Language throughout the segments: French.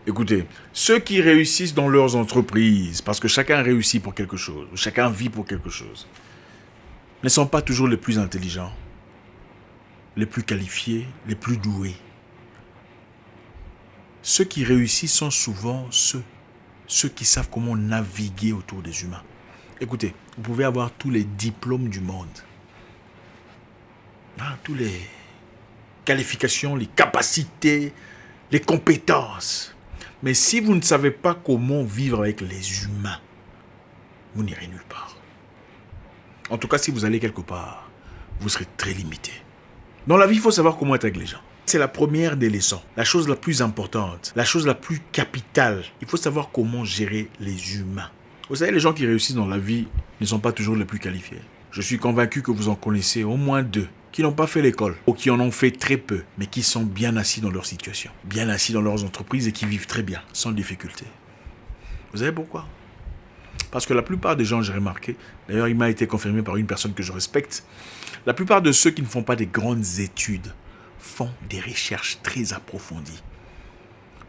Écoutez, ceux qui réussissent dans leurs entreprises, parce que chacun réussit pour quelque chose, chacun vit pour quelque chose, ne sont pas toujours les plus intelligents, les plus qualifiés, les plus doués. Ceux qui réussissent sont souvent ceux qui savent comment naviguer autour des humains. Écoutez, vous pouvez avoir tous les diplômes du monde, tous les qualifications, les capacités, les compétences. Mais si vous ne savez pas comment vivre avec les humains, vous n'irez nulle part. En tout cas, si vous allez quelque part, vous serez très limité. Dans la vie, il faut savoir comment être avec les gens. C'est la première des leçons, la chose la plus importante, la chose la plus capitale. Il faut savoir comment gérer les humains. Vous savez, les gens qui réussissent dans la vie ne sont pas toujours les plus qualifiés. Je suis convaincu que vous en connaissez au moins 2 qui n'ont pas fait l'école ou qui en ont fait très peu, mais qui sont bien assis dans leur situation, bien assis dans leurs entreprises et qui vivent très bien, sans difficulté. Vous savez pourquoi ? Parce que la plupart des gens, j'ai remarqué, d'ailleurs il m'a été confirmé par une personne que je respecte, la plupart de ceux qui ne font pas des grandes études font des recherches très approfondies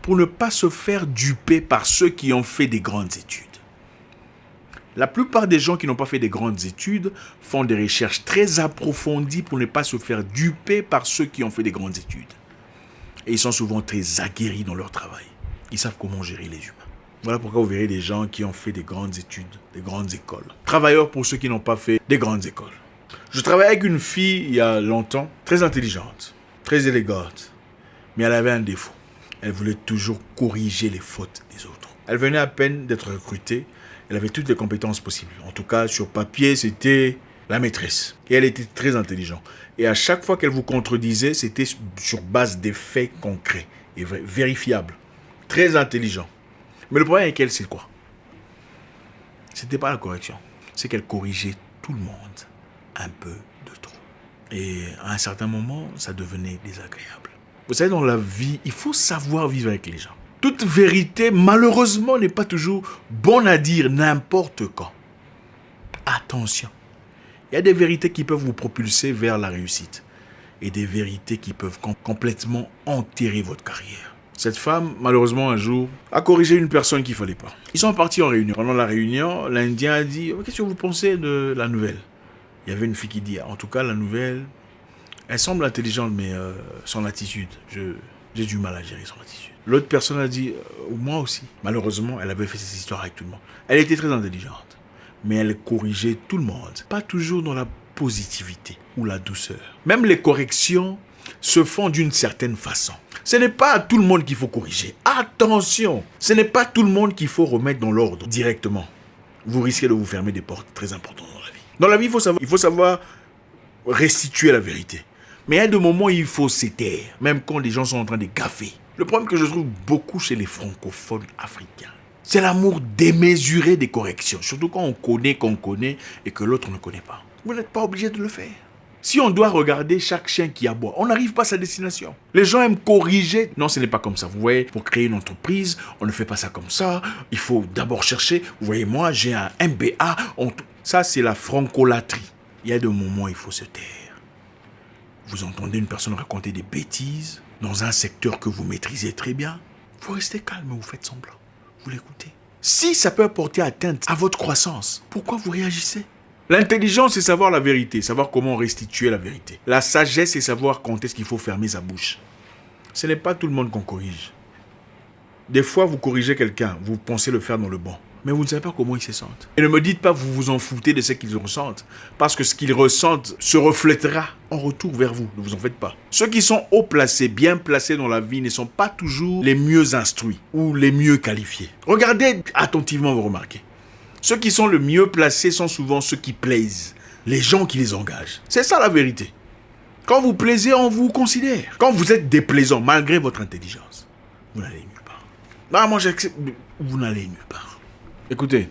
pour ne pas se faire duper par ceux qui ont fait des grandes études. La plupart des gens qui n'ont pas fait des grandes études font des recherches très approfondies pour ne pas se faire duper par ceux qui ont fait des grandes études. Et ils sont souvent très aguerris dans leur travail. Ils savent comment gérer les humains. Voilà pourquoi vous verrez des gens qui ont fait des grandes études, des grandes écoles. Travailleurs pour ceux qui n'ont pas fait des grandes écoles. Je travaillais avec une fille il y a longtemps, très intelligente, très élégante. Mais elle avait un défaut. Elle voulait toujours corriger les fautes des autres. Elle venait à peine d'être recrutée. Elle avait toutes les compétences possibles. En tout cas, sur papier, c'était la maîtresse. Et elle était très intelligente. Et à chaque fois qu'elle vous contredisait, c'était sur base des faits concrets et vérifiables. Très intelligent. Mais le problème avec elle, c'est quoi ? C'était pas la correction. C'est qu'elle corrigeait tout le monde un peu de trop. Et à un certain moment, ça devenait désagréable. Vous savez, dans la vie, il faut savoir vivre avec les gens. Toute vérité, malheureusement, n'est pas toujours bonne à dire n'importe quand. Attention. Il y a des vérités qui peuvent vous propulser vers la réussite. Et des vérités qui peuvent complètement enterrer votre carrière. Cette femme, malheureusement, un jour, a corrigé une personne qu'il ne fallait pas. Ils sont partis en réunion. Pendant la réunion, l'Indien a dit « Qu'est-ce que vous pensez de la nouvelle ?» Il y avait une fille qui dit « En tout cas, la nouvelle, elle semble intelligente, mais son attitude, j'ai du mal à gérer son attitude. » L'autre personne a dit « Moi aussi. » Malheureusement, elle avait fait cette histoire avec tout le monde. Elle était très intelligente, mais elle corrigeait tout le monde. Pas toujours dans la positivité ou la douceur. Même les corrections se font d'une certaine façon. Ce n'est pas à tout le monde qu'il faut corriger. Attention, ce n'est pas tout le monde qu'il faut remettre dans l'ordre directement. Vous risquez de vous fermer des portes très importantes dans la vie. Dans la vie, il faut savoir restituer la vérité. Mais il y a des moments où il faut se taire, même quand les gens sont en train de gaffer. Le problème que je trouve beaucoup chez les francophones africains, c'est l'amour démesuré des corrections. Surtout quand on connaît et que l'autre ne connaît pas. Vous n'êtes pas obligé de le faire. Si on doit regarder chaque chien qui aboie, on n'arrive pas à sa destination. Les gens aiment corriger. Non, ce n'est pas comme ça. Vous voyez, pour créer une entreprise, on ne fait pas ça comme ça. Il faut d'abord chercher. Vous voyez, moi, j'ai un MBA. Ça, c'est la francolatrie. Il y a des moments où il faut se taire. Vous entendez une personne raconter des bêtises dans un secteur que vous maîtrisez très bien. Vous restez calme, vous faites semblant. Vous l'écoutez. Si ça peut apporter atteinte à votre croissance, pourquoi vous réagissez ? L'intelligence, c'est savoir la vérité, savoir comment restituer la vérité. La sagesse, c'est savoir quand est-ce qu'il faut fermer sa bouche. Ce n'est pas tout le monde qu'on corrige. Des fois, vous corrigez quelqu'un, vous pensez le faire dans le bon, mais vous ne savez pas comment ils se sentent. Et ne me dites pas que vous vous en foutez de ce qu'ils ressentent, parce que ce qu'ils ressentent se reflètera en retour vers vous. Ne vous en faites pas. Ceux qui sont haut placés, bien placés dans la vie, ne sont pas toujours les mieux instruits ou les mieux qualifiés. Regardez attentivement, vous remarquez. Ceux qui sont le mieux placés sont souvent ceux qui plaisent, les gens qui les engagent. C'est ça la vérité. Quand vous plaisez, on vous considère. Quand vous êtes déplaisant, malgré votre intelligence, vous n'allez nulle part. Ah, moi j'accepte, vous n'allez nulle part. Écoutez,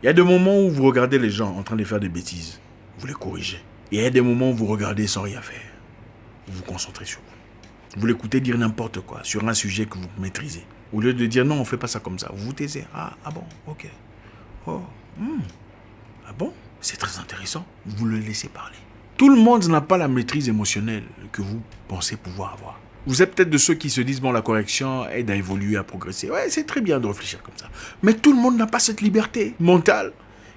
il y a des moments où vous regardez les gens en train de faire des bêtises, vous les corrigez. Et il y a des moments où vous regardez sans rien faire. Vous vous concentrez sur vous. Vous l'écoutez dire n'importe quoi sur un sujet que vous maîtrisez. Au lieu de dire non, on ne fait pas ça comme ça, vous vous taisez. Ah bon, ok. Oh, ah bon, c'est très intéressant. Vous le laissez parler. Tout le monde n'a pas la maîtrise émotionnelle que vous pensez pouvoir avoir. Vous êtes peut-être de ceux qui se disent, bon, la correction aide à évoluer, à progresser. Ouais, c'est très bien de réfléchir comme ça. Mais tout le monde n'a pas cette liberté mentale.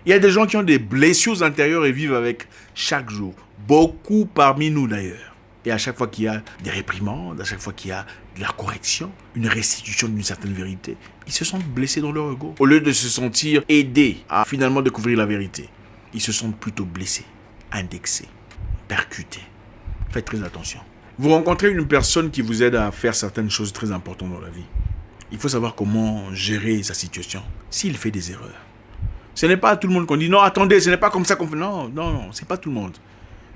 Il y a des gens qui ont des blessures intérieures et vivent avec chaque jour. Beaucoup parmi nous d'ailleurs. Et à chaque fois qu'il y a des réprimandes, à chaque fois qu'il y a de la correction, une restitution d'une certaine vérité, ils se sentent blessés dans leur ego. Au lieu de se sentir aidés à finalement découvrir la vérité, ils se sentent plutôt blessés, indexés, percutés. Faites très attention. Vous rencontrez une personne qui vous aide à faire certaines choses très importantes dans la vie. Il faut savoir comment gérer sa situation s'il fait des erreurs. Ce n'est pas à tout le monde qu'on dit, non, attendez, ce n'est pas comme ça qu'on fait. Non, c'est pas tout le monde.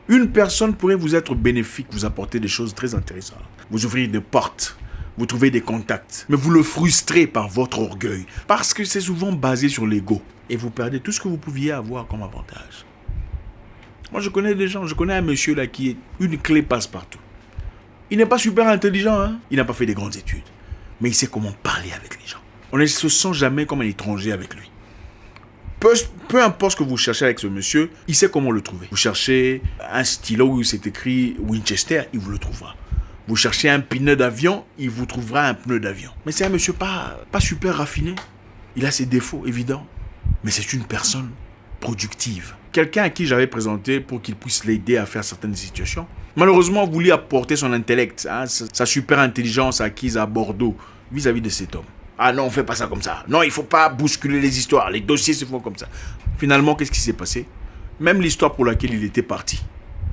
Une personne pourrait vous être bénéfique, vous apporter des choses très intéressantes. Vous ouvrir des portes, vous trouvez des contacts. Mais vous le frustrez par votre orgueil. Parce que c'est souvent basé sur l'ego. Et vous perdez tout ce que vous pouviez avoir comme avantage. Moi, je connais des gens, je connais un monsieur là qui est une clé passe-partout. Il n'est pas super intelligent, hein? Il n'a pas fait des grandes études. Mais il sait comment parler avec les gens. On ne se sent jamais comme un étranger avec lui. Peu importe ce que vous cherchez avec ce monsieur, il sait comment le trouver. Vous cherchez un stylo où c'est écrit Winchester, il vous le trouvera. Vous cherchez un pneu d'avion, il vous trouvera un pneu d'avion. Mais c'est un monsieur pas super raffiné. Il a ses défauts, évidents. Mais c'est une personne productive. Quelqu'un à qui j'avais présenté pour qu'il puisse l'aider à faire certaines situations. Malheureusement, voulait apporter son intellect, sa super intelligence acquise à Bordeaux vis-à-vis de cet homme. Ah non, on ne fait pas ça comme ça. Non, il ne faut pas bousculer les histoires. Les dossiers se font comme ça. Finalement, qu'est-ce qui s'est passé? Même l'histoire pour laquelle il était parti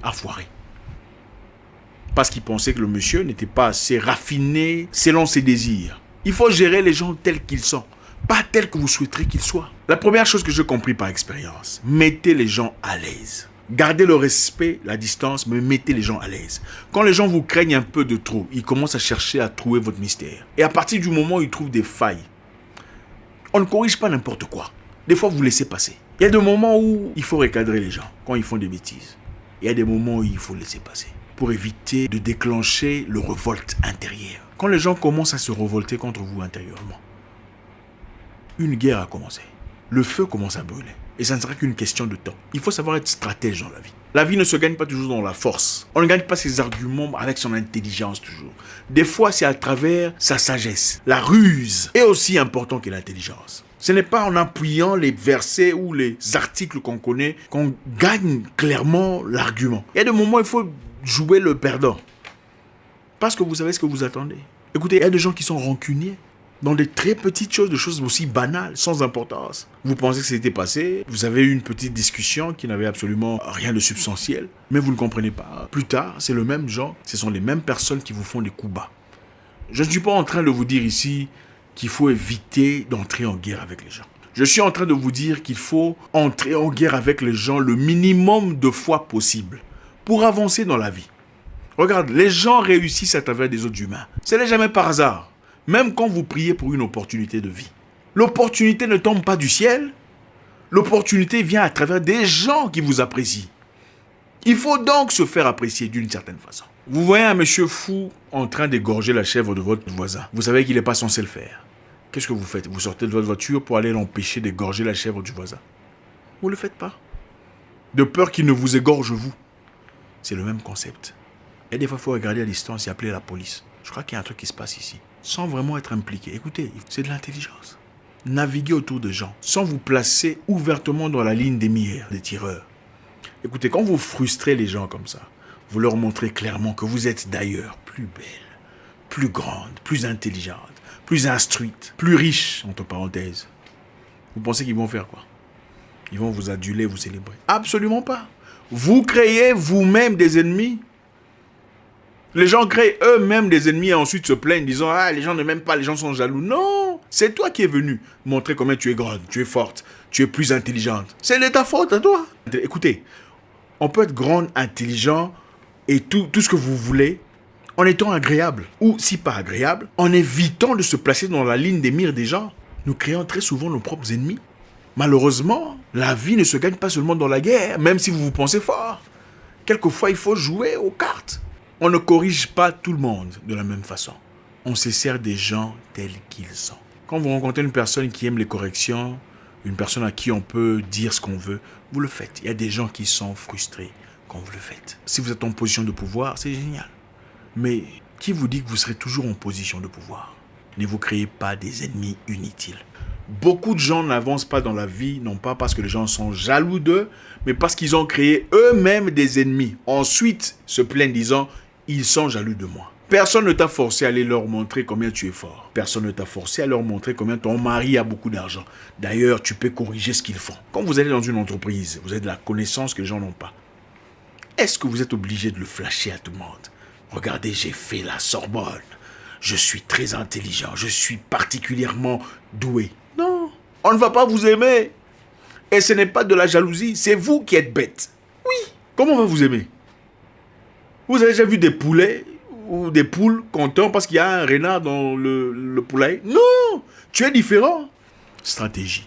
a foiré. Parce qu'il pensait que le monsieur n'était pas assez raffiné selon ses désirs. Il faut gérer les gens tels qu'ils sont, pas tels que vous souhaiterez qu'ils soient. La première chose que j'ai compris par expérience, mettez les gens à l'aise. Gardez le respect, la distance, mais mettez les gens à l'aise. Quand les gens vous craignent un peu de trop, ils commencent à chercher à trouver votre mystère. Et à partir du moment où ils trouvent des failles, on ne corrige pas n'importe quoi. Des fois, vous laissez passer. Il y a des moments où il faut recadrer les gens, quand ils font des bêtises. Il y a des moments où il faut laisser passer, pour éviter de déclencher le révolte intérieur. Quand les gens commencent à se révolter contre vous intérieurement, une guerre a commencé. Le feu commence à brûler. Et ça ne sera qu'une question de temps. Il faut savoir être stratège dans la vie. La vie ne se gagne pas toujours dans la force. On ne gagne pas ses arguments avec son intelligence toujours. Des fois, c'est à travers sa sagesse. La ruse est aussi importante que l'intelligence. Ce n'est pas en appuyant les versets ou les articles qu'on connaît qu'on gagne clairement l'argument. Il y a des moments où il faut jouer le perdant. Parce que vous savez ce que vous attendez. Écoutez, il y a des gens qui sont rancuniers. Dans des très petites choses, des choses aussi banales, sans importance. Vous pensez que c'était passé, vous avez eu une petite discussion qui n'avait absolument rien de substantiel, mais vous ne comprenez pas. Plus tard, c'est le même genre, ce sont les mêmes personnes qui vous font des coups bas. Je ne suis pas en train de vous dire ici qu'il faut éviter d'entrer en guerre avec les gens. Je suis en train de vous dire qu'il faut entrer en guerre avec les gens le minimum de fois possible pour avancer dans la vie. Regarde, les gens réussissent à travers des autres humains. Ce n'est jamais par hasard. Même quand vous priez pour une opportunité de vie. L'opportunité ne tombe pas du ciel. L'opportunité vient à travers des gens qui vous apprécient. Il faut donc se faire apprécier d'une certaine façon. Vous voyez un monsieur fou en train d'égorger la chèvre de votre voisin. Vous savez qu'il n'est pas censé le faire. Qu'est-ce que vous faites? Vous sortez de votre voiture pour aller l'empêcher d'égorger la chèvre du voisin. Vous ne le faites pas. De peur qu'il ne vous égorge vous. C'est le même concept. Et des fois, il faut regarder à distance et appeler la police. Je crois qu'il y a un truc qui se passe ici. Sans vraiment être impliqué. Écoutez, c'est de l'intelligence. Naviguez autour des gens, sans vous placer ouvertement dans la ligne des mires, des tireurs. Écoutez, quand vous frustrez les gens comme ça, vous leur montrez clairement que vous êtes d'ailleurs plus belle, plus grande, plus intelligente, plus instruite, plus riche, entre parenthèses. Vous pensez qu'ils vont faire quoi? Ils vont vous aduler, vous célébrer? Absolument pas. Vous créez vous-même des ennemis. Les gens créent eux-mêmes des ennemis et ensuite se plaignent disant « Ah, les gens ne m'aiment pas, les gens sont jaloux. » Non, c'est toi qui es venu montrer combien tu es grande, tu es forte, tu es plus intelligente. C'est de ta faute à toi. Écoutez, on peut être grande, intelligent et tout ce que vous voulez en étant agréable. Ou si pas agréable, en évitant de se placer dans la ligne des mires des gens. Nous créons très souvent nos propres ennemis. Malheureusement, la vie ne se gagne pas seulement dans la guerre, même si vous vous pensez fort. Quelquefois, il faut jouer aux cartes. On ne corrige pas tout le monde de la même façon. On se sert des gens tels qu'ils sont. Quand vous rencontrez une personne qui aime les corrections, une personne à qui on peut dire ce qu'on veut, vous le faites. Il y a des gens qui sont frustrés quand vous le faites. Si vous êtes en position de pouvoir, c'est génial. Mais Qui vous dit que vous serez toujours en position de pouvoir? Ne vous créez pas des ennemis inutiles. Beaucoup de gens n'avancent pas dans la vie, non pas parce que les gens sont jaloux d'eux, mais parce qu'ils ont créé eux-mêmes des ennemis. Ensuite, se plaignent disant, ils sont jaloux de moi. Personne ne t'a forcé à aller leur montrer combien tu es fort. Personne ne t'a forcé à leur montrer combien ton mari a beaucoup d'argent. D'ailleurs, tu peux corriger ce qu'ils font. Quand vous allez dans une entreprise, vous avez de la connaissance que les gens n'ont pas. Est-ce que vous êtes obligé de le flasher à tout le monde? Regardez, j'ai fait la Sorbonne. Je suis très intelligent. Je suis particulièrement doué. Non, on ne va pas vous aimer. Et ce n'est pas de la jalousie, c'est vous qui êtes bête. Oui, comment on va vous aimer? Vous avez déjà vu des poulets ou des poules contents parce qu'il y a un renard dans le poulailler? Non, tu es différent. Stratégie.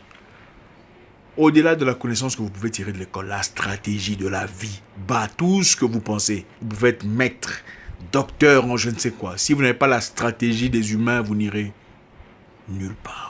Au-delà de la connaissance que vous pouvez tirer de l'école, la stratégie de la vie bat tout ce que vous pensez. Vous pouvez être maître, docteur en je ne sais quoi. Si vous n'avez pas la stratégie des humains, vous n'irez nulle part.